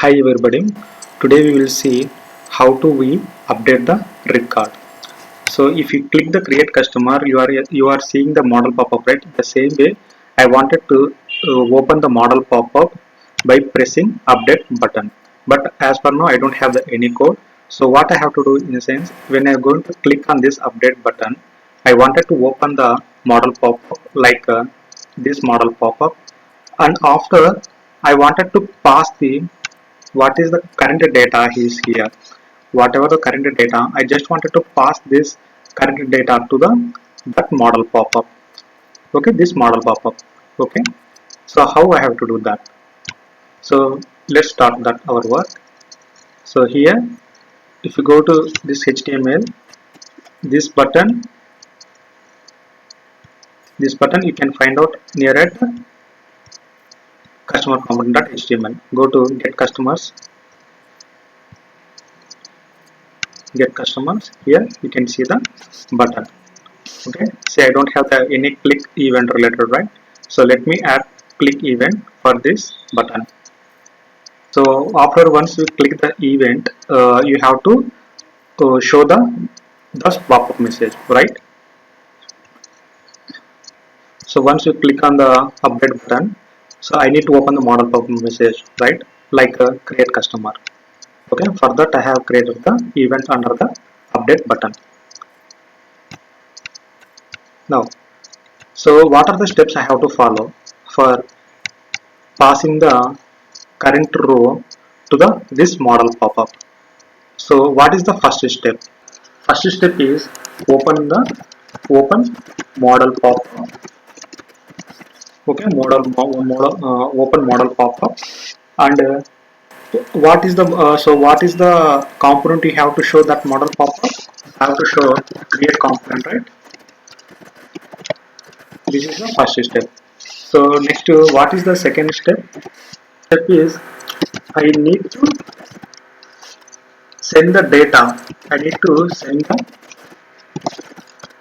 Hi everybody, today we will see how to we update the record. So if you click the create customer, you are seeing the model pop-up, right? The same way I wanted to open the model pop-up by pressing update button, but as per now I don't have any code. So what I have to do in a sense, when I am going to click on this update button, I wanted to open the model pop-up like this model pop-up, and after I wanted to pass the what is the current data is here, whatever the current data, I just wanted to pass this current data to the that model pop-up. Okay, this model pop-up. Okay, so how I have to do that? So let's start that our work. So here, if you go to this HTML, this button you can find out near it customer component.html. Go to get customers. Here you can see the button. Okay, say I don't have any click event related, right? So let me add click event for this button. So after once you click the event, you have to show the pop-up message, right? So once you click on the update button, so I need to open the model pop-up message, right? Like create customer. Okay, for that I have created the event under the update button. Now, so what are the steps I have to follow for passing the current row to the this model pop-up? So what is the first step? First step is open model pop-up. Okay, open model pop-up, and what is the component you have to show that model pop-up? I have to show create component, right? This is the first step. So next, what is the second step? Step is I need to send the data. I need to send the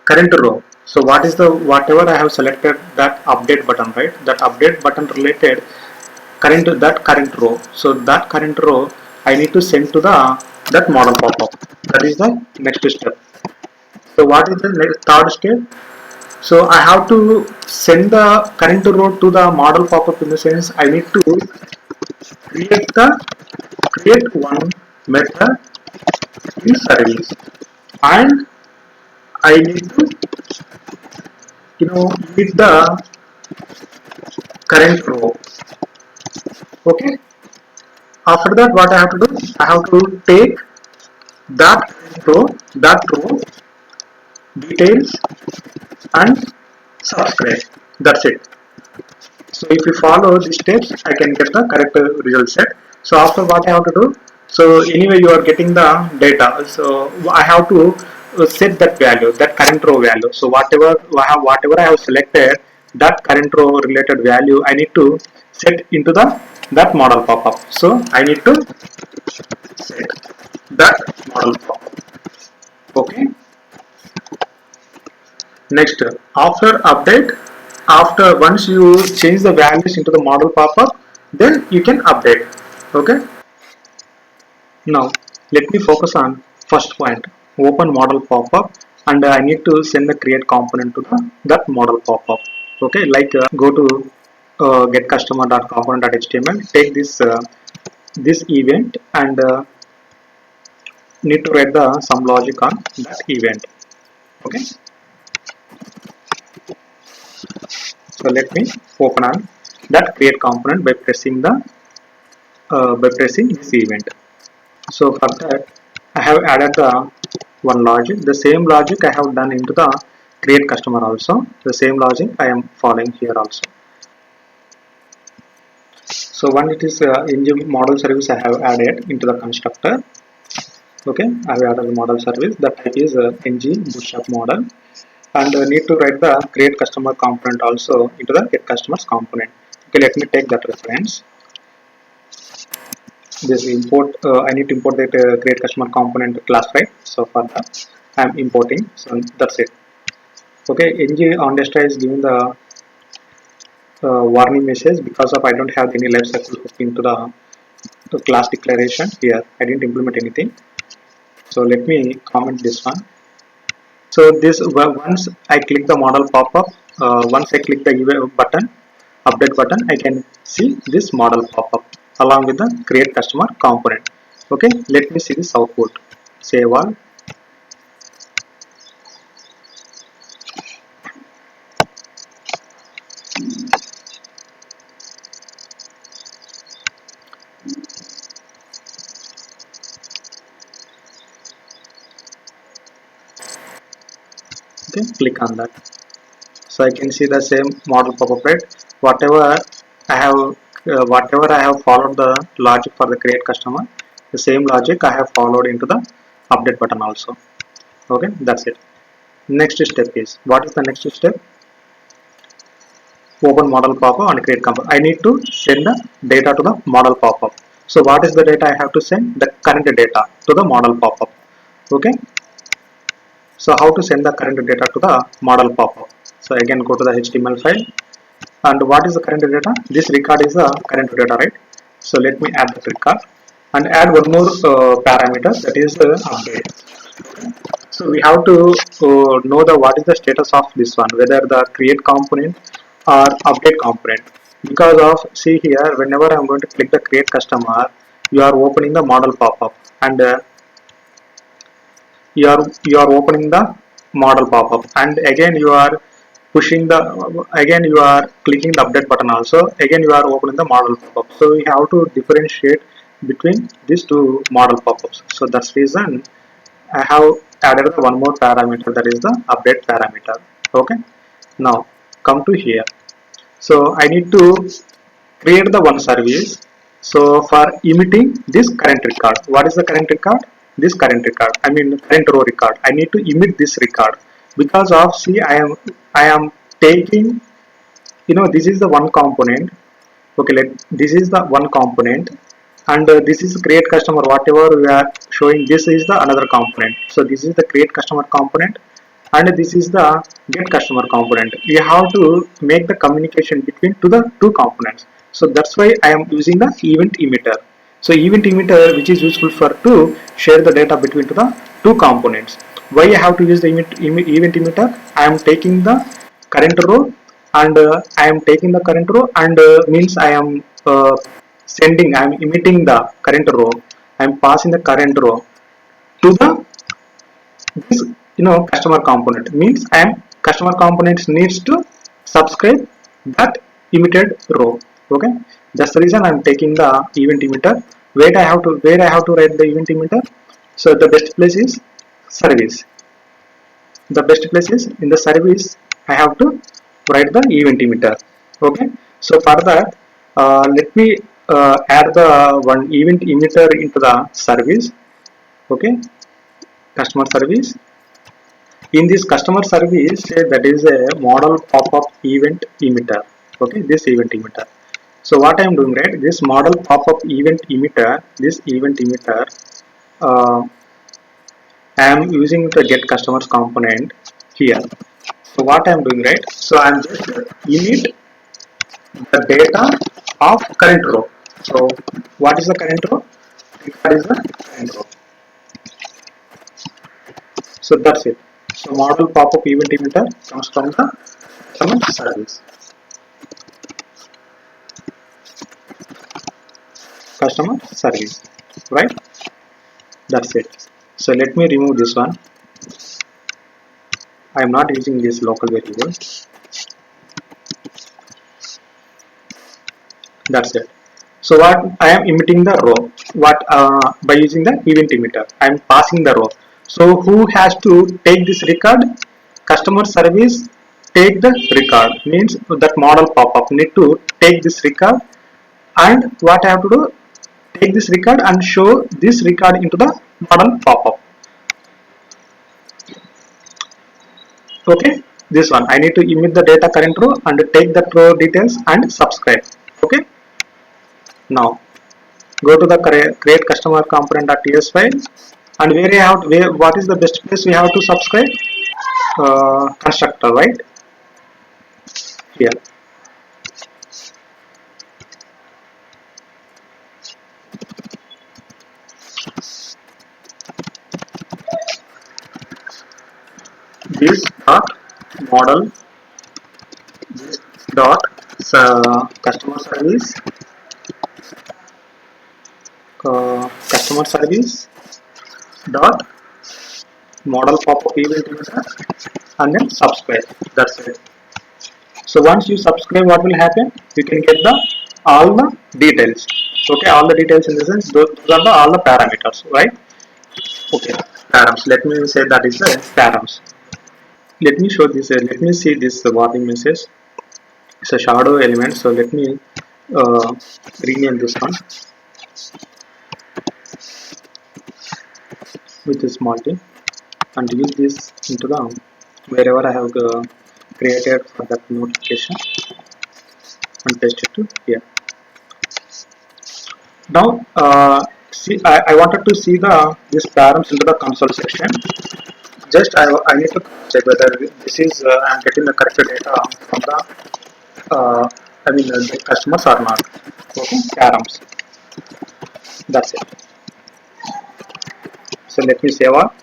current row. So what is the whatever I have selected that update button, right? That update button related current row. So that current row I need to send to the that model pop-up. That is the next step. So what is the third step? So I have to send the current row to the model pop-up, in the sense I need to create one method in service, and I need to with the current row. Okay, after that what I have to do, I have to take that row details and subscribe. That's it. So if you follow these steps, I can get the correct result set. So after what I have to do, so anyway you are getting the data, so I have to set that value, that current row value. So whatever I have selected, that current row related value I need to set into that model pop-up. So I need to set that model pop-up. Okay, next, after update, after once you change the values into the model pop-up, then you can update. Okay, now let me focus on first point, open model pop-up, and I need to send the create component to that model pop-up. Okay, like go to get customer.component.html, take this event, and need to write the some logic on that event. Okay, so let me open on that create component by pressing this event. So for that I have added the one logic. The same logic I have done into the create customer also. The same logic I am following here also. So when it is ng model service I have added into the constructor. Okay, I have added the model service. The type is ng bootstrap model, and need to write the create customer component also into the get customers component. Okay, let me take that reference. This import, I need to import that create customer component class, right? So for that I am importing. So that's it. Okay, ng ondestra is giving the warning message because of I don't have any life cycle hook into the So class declaration here, I didn't implement anything. So let me comment this one. So this once I click the model pop-up, once I click the button, update button, I can see this model pop-up along with the create customer component. Okay, let me see this output. Save all. Okay, click on that. So I can see the same model pop-up, right? Whatever I have, whatever I have followed the logic for the create customer, the same logic I have followed into the update button also. Okay, that's it. Next step is, what is the next step? Open model pop-up and create component. I need to send the data to the model pop-up. So what is the data I have to send? The current data to the model pop-up. Okay, so how to send the current data to the model pop-up? So again, go to the HTML file. And what is the current data? This record is the current data, right? So let me add the record and add one more parameter, that is update. So we have to know the what is the status of this one, whether the create component or update component. Because of, see here, whenever I'm going to click the create customer, you are opening the model pop-up, and you are opening the model pop-up, and again you are pushing the, again you are clicking the update button also, again you are opening the model pop-up. So we have to differentiate between these two model pop-ups. So that's reason I have added one more parameter, that is the update parameter. Okay, now come to here. So I need to create the one service. So for emitting this current record, what is the current record? This current record, I mean current row record. I need to emit this record because of, see, I am taking, this is the one component. Okay, this is the one component, and this is create customer, whatever we are showing, this is the another component. So this is the create customer component, and this is the get customer component. You have to make the communication between the two components. So that's why I am using the event emitter. So event emitter, which is useful for to share the data between the two components. Why I have to use the event emitter? I am taking the current row, and I am taking the current row, and means I am I am emitting the current row. I am passing the current row to the this customer component, means I am customer components needs to subscribe that emitted row. Okay, that's the reason I am taking the event emitter. Where I have to write the event emitter? So the best place is service. The best place is in the service. I have to write the event emitter. Okay, so for that, let me add the one event emitter into the service. Okay, customer service. In this customer service, that is a model pop-up event emitter. Okay, this event emitter. So what I am doing, right, this model pop-up event emitter, this event emitter, uh, I am using the get customers component here. So what I am doing, right, so I am just emit the data of current row. So what is the current row? Record is the current row. So that's it. So model pop-up event emitter comes from the customer service. Customer service, right? That's it. So let me remove this one. I am not using this local variable. That's it. So what I am emitting the row, what by using the event emitter I am passing the row. So who has to take this record? Customer service take the record, means that model pop-up need to take this record, and what I have to do, take this record and show this record into the model pop-up. Okay, this one I need to emit the data current row and take that row details and subscribe. Okay, now go to the create customer component.ts file, and what is the best place we have to subscribe? Constructor, right? Here. this dot model, this dot customer service, customer service dot model pop-up event user, and then subscribe. That's it. So once you subscribe, what will happen? You can get the all the details. Okay, all the details in the sense those are the all the parameters, right? Okay, params. Let me say that is the params. Let me show this. Let me see this warning message. It's a shadow element. So let me uh, rename this one with a small t and use this into the wherever I have created for that notification and paste it to here. Now see, I wanted to see the this params into the console section. Just I need to check whether this is I'm getting the correct data from the the customers or not. Okay, params. That's it. So let me save all.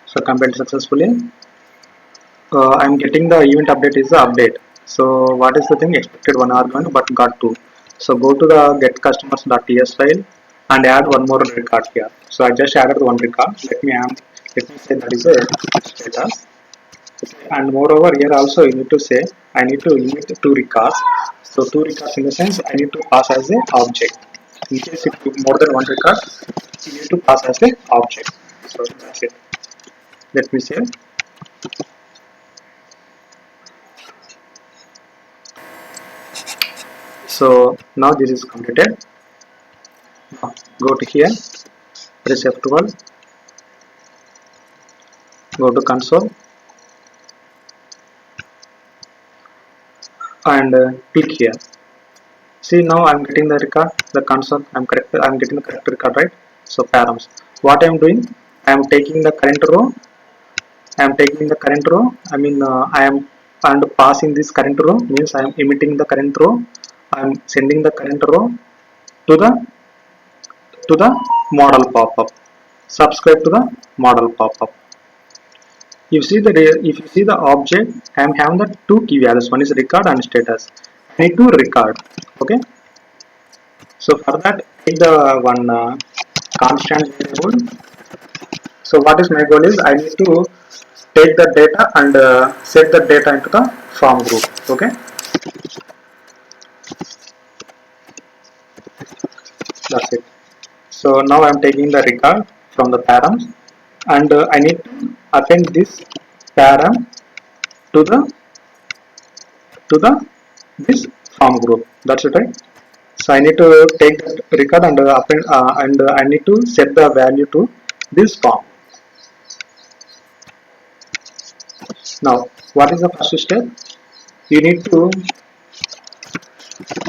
So compiled successfully. I'm getting the event update is the update. So what is the thing? Expected one argument but got two. So go to the get customers.ts file and add one more record here. So I just added one record. Let me say that is a status. And moreover here also you need to say I need to emit two records. So two records in the sense I need to pass as a object. In case if you more than one record, you need to pass as a object. So that's it. Let me save. So now this is completed. Now go to here, press F12, go to console and click here. See now I'm getting the record, the console. I'm getting the correct record, right? So params. What I'm doing, I am taking the current row. I am taking the current row. I am and passing this current row means I am emitting the current row. I am sending the current row to the model pop-up. Subscribe to the model pop-up. If you see the object, I am having the two key values. One is record and status. I need to record. Okay. So for that, take the one constant variable. So what is my goal is I need to take the data and set the data into the form group. Okay. That's it. So now I am taking the record from the params and I need to append this param to the this form group. That's it, right? So I need to take that record and append and I need to set the value to this form. Now, what is the first step? You need to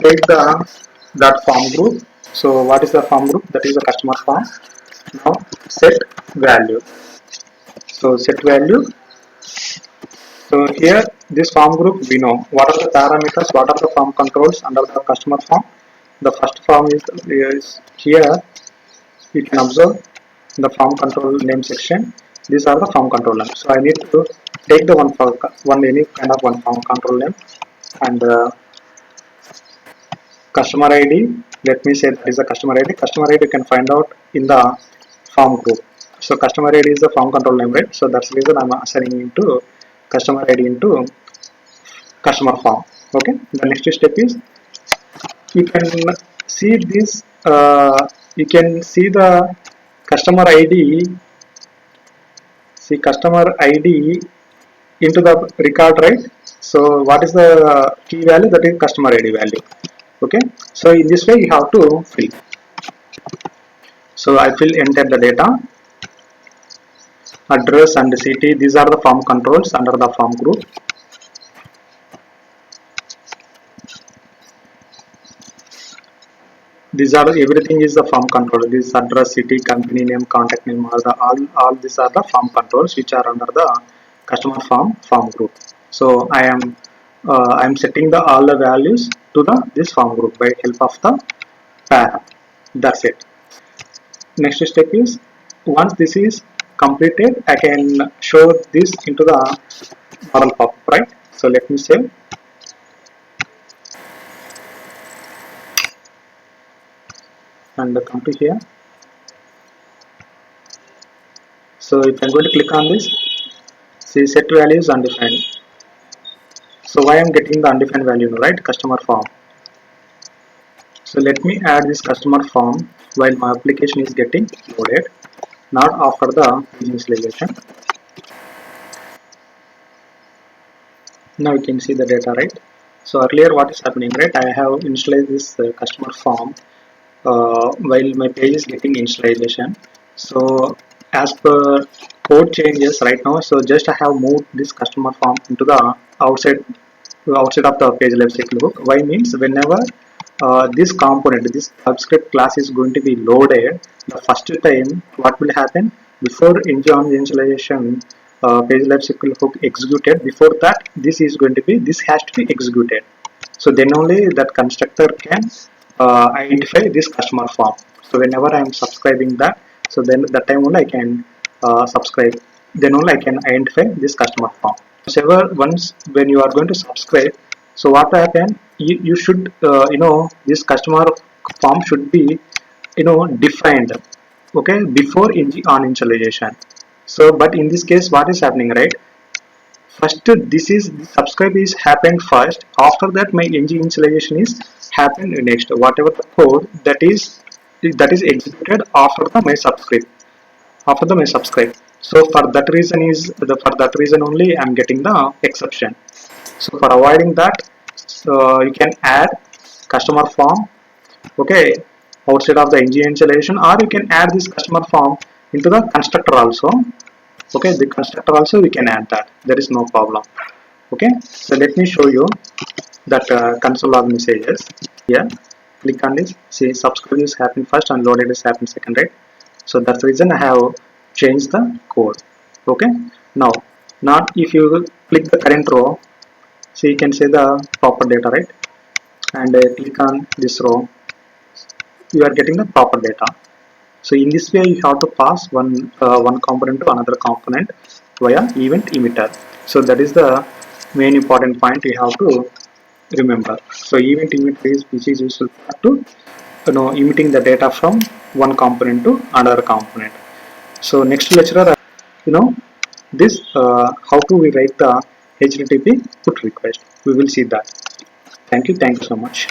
take that form group. So what is the form group? That is the customer form. Now set value. So set value. So here this form group we know what are the parameters, what are the form controls under the customer form. The first form is here. You can observe the form control name section. These are the form control names. So I need to take the one any kind of one form control name and customer ID. Let me say that is a customer ID. Customer ID you can find out in the form group. So customer ID is the form control name, right? So that's the reason I'm assigning into customer ID into customer form. Okay. The next step is you can see this. You can see the customer ID. See customer ID into the record, right? So what is the key value? That is customer ID value. Okay. So in this way you have to fill. So I enter the data, address and city. These are the form controls under the form group. These are everything is the form control. This address, city, company name, contact name, all these are the form controls which are under the customer form group. So I am setting the all the values to the this form group by help of the param. That's it. next step is, once this is completed, I can show this into the model pop-up, right? So let me save and come to here. So if I'm going to click on this, see set value is undefined. So why I'm getting the undefined value, right? Customer form. So let me add this customer form while my application is getting loaded, not after the initialization. Now you can see the data, right? So earlier what is happening, right? I have initialized this customer form while my page is getting initialization. So as per code changes right now, so just I have moved this customer form into the outside of the page lifecycle hook. Why means whenever this component, this subscript class is going to be loaded, the first time what will happen, before initialization page lifecycle hook executed, before that this has to be executed. So then only that constructor can identify this customer form. So whenever I am subscribing that, so then that time only I can subscribe. Then only I can identify this customer form. So once when you are going to subscribe, so what will happen? You should this customer form should be defined, okay, before on initialization. So but in this case, what is happening, right? First this is subscribe is happened first, after that my ng initialization is happened next, whatever the code that is executed after the my subscribe. So for that reason only I'm getting the exception. So for avoiding that, you can add customer form, okay, outside of the ng initialization, or you can add this customer form into the constructor also. Okay, the constructor also we can add that, there is no problem. Okay, so let me show you that console log messages here. Click on this, see subscribe is happened first and loaded is happened second, right? So that's the reason I have changed the code. Okay, now if you click the current row, so you can see the proper data, right? And click on this row, you are getting the proper data. So in this way you have to pass one component to another component via event emitter. So that is the main important point you have to remember. So event emitter is which is useful to emitting the data from one component to another component. So next lecture, this how to we write the HTTP put request. We will see that. Thank you so much.